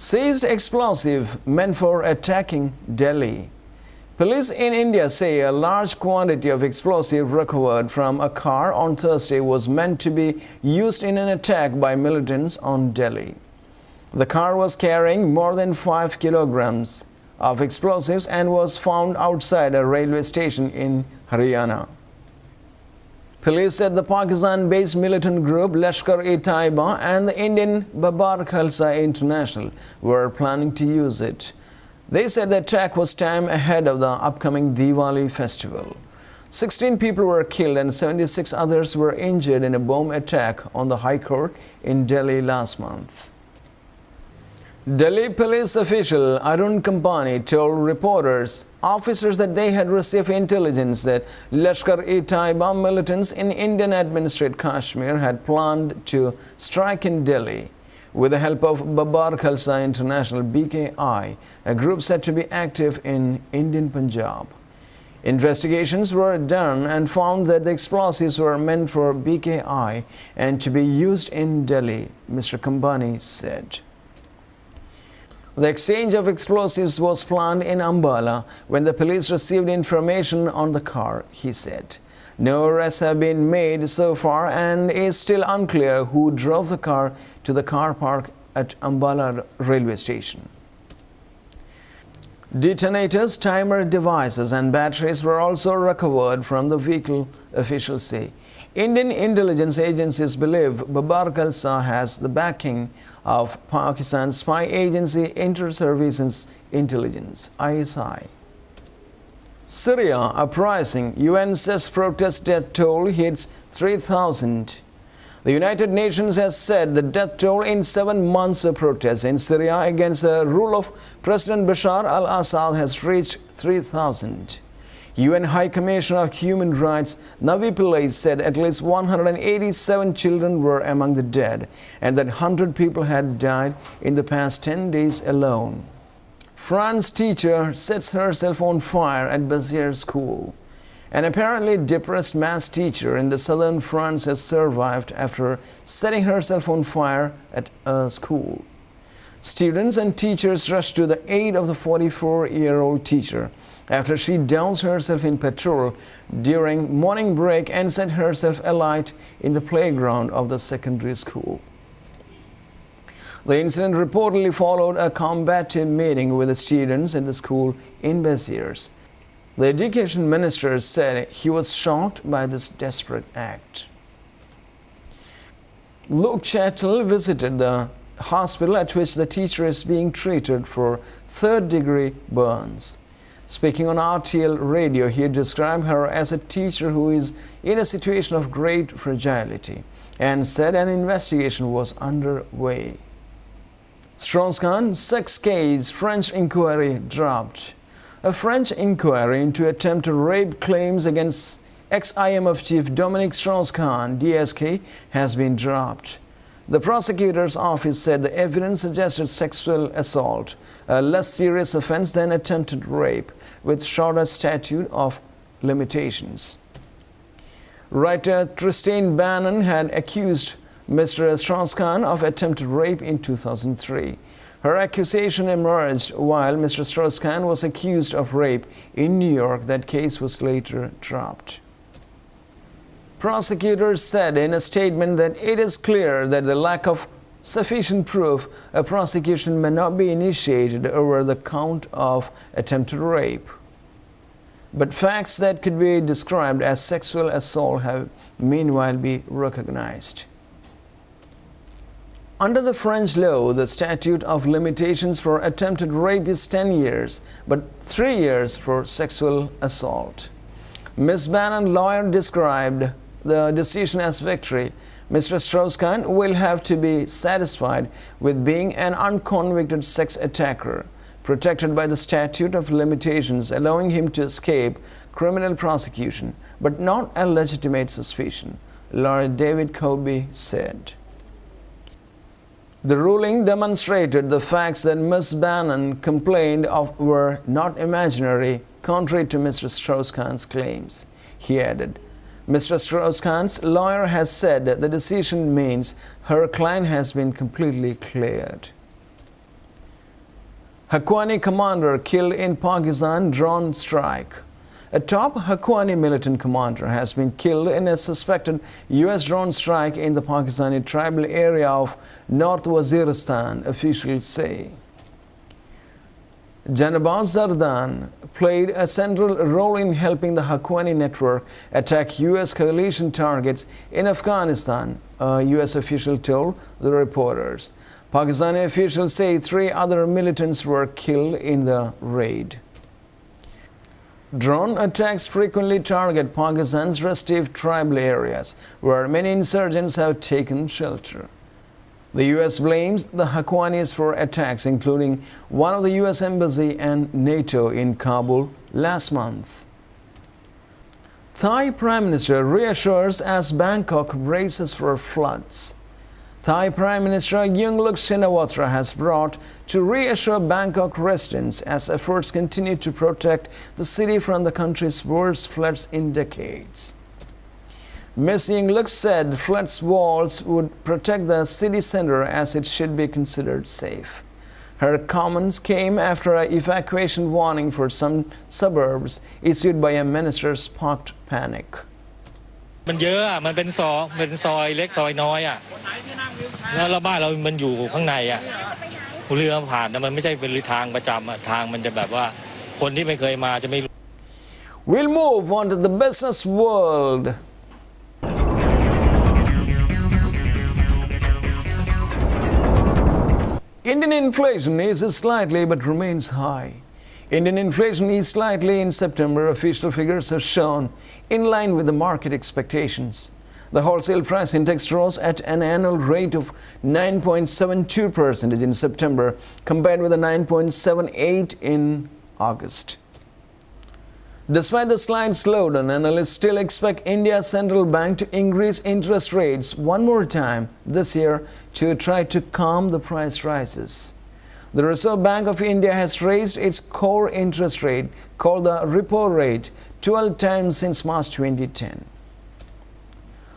Seized explosive meant for attacking Delhi. Police in India say a large quantity of explosive recovered from a car on Thursday was meant to be used in an attack by militants on Delhi. The car was carrying more than 5 kilograms of explosives and was found outside a railway station in Haryana. Police said the Pakistan-based militant group Lashkar-e-Taiba and the Indian Babar Khalsa International were planning to use it. They said the attack was timed ahead of the upcoming Diwali festival. 16 people were killed and 76 others were injured in a bomb attack on the High Court in Delhi last month. Delhi police official Arun Kampani told officers that they had received intelligence that Lashkar-e-Taiba militants in Indian administered Kashmir had planned to strike in Delhi. With the help of Babar Khalsa International (BKI), a group said to be active in Indian Punjab. Investigations were done and found that the explosives were meant for BKI and to be used in Delhi, Mr. Kampani said. The exchange of explosives was planned in Ambala when the police received information on the car, he said. No arrests have been made so far and it is still unclear who drove the car to the car park at Ambala railway station. Detonators, timer devices and batteries were also recovered from the vehicle, officials say. Indian intelligence agencies believe Babar Khalsa has the backing of Pakistan's spy agency Inter-Services Intelligence (ISI). Syria uprising, UN says protest death toll hits 3,000. The United Nations has said the death toll in 7 months of protests in Syria against the rule of President Bashar al-Assad has reached 3,000. UN High Commissioner of Human Rights Navi Pillay said at least 187 children were among the dead and that 100 people had died in the past 10 days alone. France teacher sets herself on fire at Béziers school. An apparently depressed math teacher in the southern France has survived after setting herself on fire at a school. Students and teachers rushed to the aid of the 44-year-old teacher after she doused herself in petrol during morning break and set herself alight in the playground of the secondary school. The incident reportedly followed a combative meeting with the students at the school in Béziers. The education minister said he was shocked by this desperate act. Luke Chattel visited the hospital at which the teacher is being treated for third-degree burns. Speaking on RTL radio, he described her as a teacher who is in a situation of great fragility and said an investigation was underway. Strauss-Kahn sex case, French inquiry dropped. A French inquiry into attempted rape claims against ex-IMF chief Dominique Strauss-Kahn, DSK, has been dropped. The prosecutor's office said the evidence suggested sexual assault, a less serious offense than attempted rape, with shorter statute of limitations. Writer Tristan Bannon had accused Mr. Strauss-Kahn of attempted rape in 2003. Her accusation emerged while Mr. Strauss-Kahn was accused of rape in New York. That case was later dropped. Prosecutors said in a statement that it is clear that the lack of sufficient proof, a prosecution may not be initiated over the count of attempted rape. But facts that could be described as sexual assault have meanwhile been recognized. Under the French law, the statute of limitations for attempted rape is 10 years, but 3 years for sexual assault. Ms. Bannon's lawyer described the decision as victory. Mr. Strauss-Kahn will have to be satisfied with being an unconvicted sex attacker, protected by the statute of limitations, allowing him to escape criminal prosecution, but not a legitimate suspicion, lawyer David Kobe said. The ruling demonstrated the facts that Ms. Bannon complained of were not imaginary, contrary to Mr. Strauss-Kahn's claims. He added, Mr. Strauss-Kahn's lawyer has said that the decision means her client has been completely cleared. Haqqani commander killed in Pakistan drone strike. A top Haqqani militant commander has been killed in a suspected U.S. drone strike in the Pakistani tribal area of North Waziristan, officials say. Janabaz Zardan played a central role in helping the Haqqani network attack U.S. coalition targets in Afghanistan, a U.S. official told the reporters. Pakistani officials say 3 other militants were killed in the raid. Drone attacks frequently target Pakistan's restive tribal areas, where many insurgents have taken shelter. The U.S. blames the Haqqanis for attacks, including one of the U.S. Embassy and NATO in Kabul last month. Thai Prime Minister reassures as Bangkok braces for floods. Thai Prime Minister Yingluck Shinawatra has brought to reassure Bangkok residents as efforts continue to protect the city from the country's worst floods in decades. Ms. Yingluck said floods walls would protect the city center as it should be considered safe. Her comments came after an evacuation warning for some suburbs issued by a minister sparked panic. มันเยอะมันเป็นซอยเล็กซอยน้อยแล้วบ้านเรามันอยู่ข้างในเรือผ่านมันไม่ใช่เป็นทางประจำทางมันจะแบบว่าคนที่ไม่เคยมาจะไม่รู้ We'll move on to the business world. Indian inflation eases slightly but remains high. Indian inflation eased slightly in September, official figures have shown, in line with the market expectations. The wholesale price index rose at an annual rate of 9.72% in September, compared with the 9.78% in August. Despite the slight slowdown, analysts still expect India's central bank to increase interest rates one more time this year to try to calm the price rises. The Reserve Bank of India has raised its core interest rate, called the repo rate, 12 times since March 2010.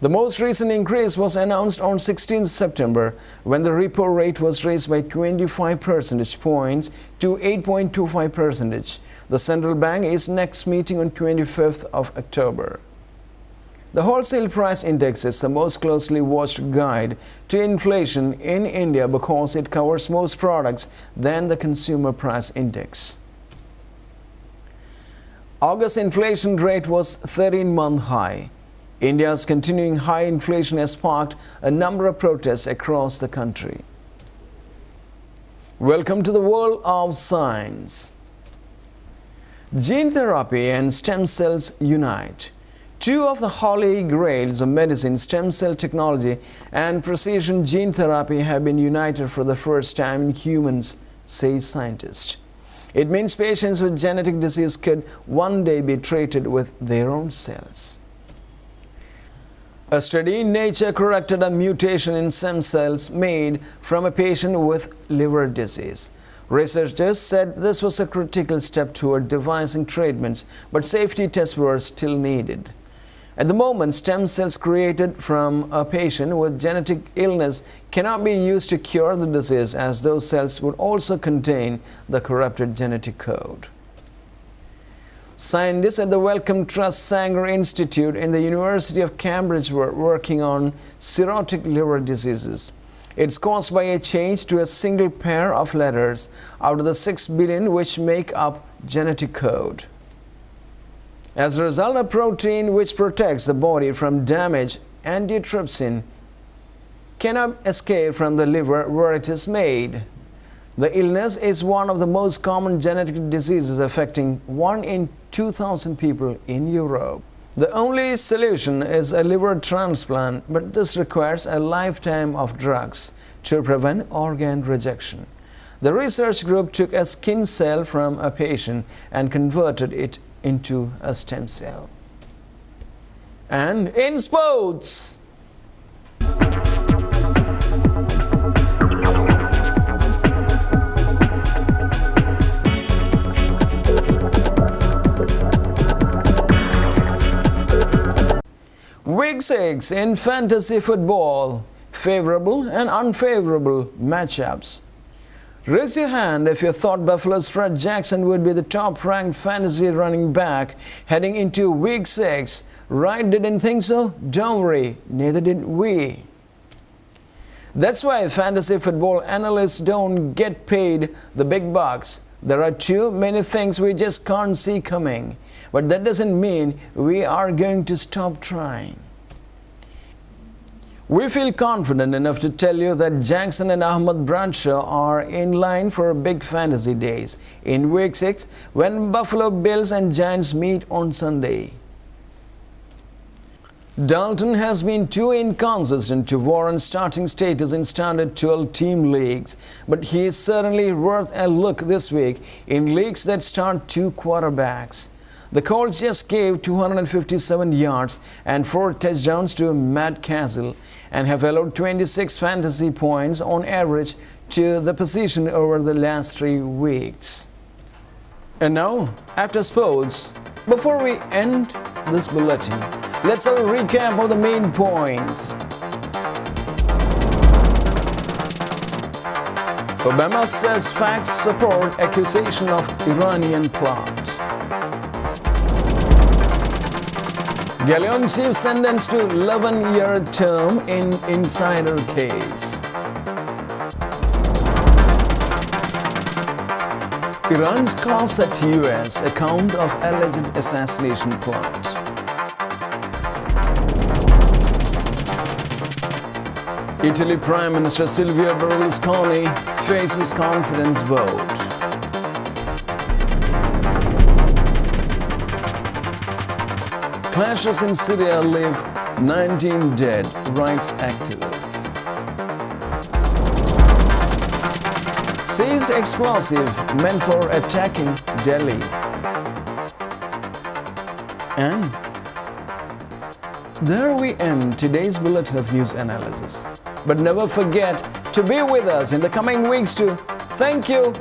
The most recent increase was announced on 16 September when the repo rate was raised by 25 percentage points to 8.25%. The central bank is next meeting on 25th of October. The wholesale price index is the most closely watched guide to inflation in India because it covers more products than the consumer price index. August inflation rate was 13-month high. India's continuing high inflation has sparked a number of protests across the country. Welcome to the world of science. Gene therapy and stem cells unite. Two of the holy grails of medicine, stem cell technology and precision gene therapy, have been united for the first time in humans, say scientists. It means patients with genetic disease could one day be treated with their own cells. A study in Nature corrected a mutation in stem cells made from a patient with liver disease. Researchers said this was a critical step toward devising treatments, but safety tests were still needed. At the moment, stem cells created from a patient with genetic illness cannot be used to cure the disease, as those cells would also contain the corrupted genetic code. Scientists at the Welcom Trust Sanger Institute in the University of Cambridge were working on cirrhotic liver diseases. It's caused by a change to a single pair of letters out of the 6 billion which make up genetic code. As a result, a protein which protects the body from damage, antitrypsin, cannot escape from the liver where it is made. The illness is one of the most common genetic diseases, affecting 1 in 2,000 people in Europe. The only solution is a liver transplant, but this requires a lifetime of drugs to prevent organ rejection. The research group took a skin cell from a patient and converted it into a stem cell. And in sports, Week 6 in fantasy football, favorable and unfavorable matchups. Raise your hand if you thought Buffalo's Fred Jackson would be the top-ranked fantasy running back heading into Week 6. Right, didn't think so? Don't worry, neither did we. That's why fantasy football analysts don't get paid the big bucks. There are too many things we just can't see coming. But that doesn't mean we are going to stop trying. We feel confident enough to tell you that Jackson and Ahmad Bradshaw are in line for big fantasy days in Week 6 when Buffalo Bills and Giants meet on Sunday. Dalton has been too inconsistent to warrant starting status in standard 12-team leagues, but he is certainly worth a look this week in leagues that start 2 quarterbacks. The Colts just gave 257 yards and 4 touchdowns to Matt Castle and have allowed 26 fantasy points on average to the position over the last 3 weeks. And now, after sports, before we end this bulletin, let's have a recap of the main points. Obama says facts support accusation of Iranian plot. Galleon Chief sentenced to 11-year term in insider case. Iran scoffs at US account of alleged assassination plot. Italy Prime Minister Silvio Berlusconi faces confidence vote. Clashes in Syria leave 19 dead, rights activists. Seized explosive meant for attacking Delhi. And there we end today's bulletin of news analysis. But never forget to be with us in the coming weeks too. Thank you.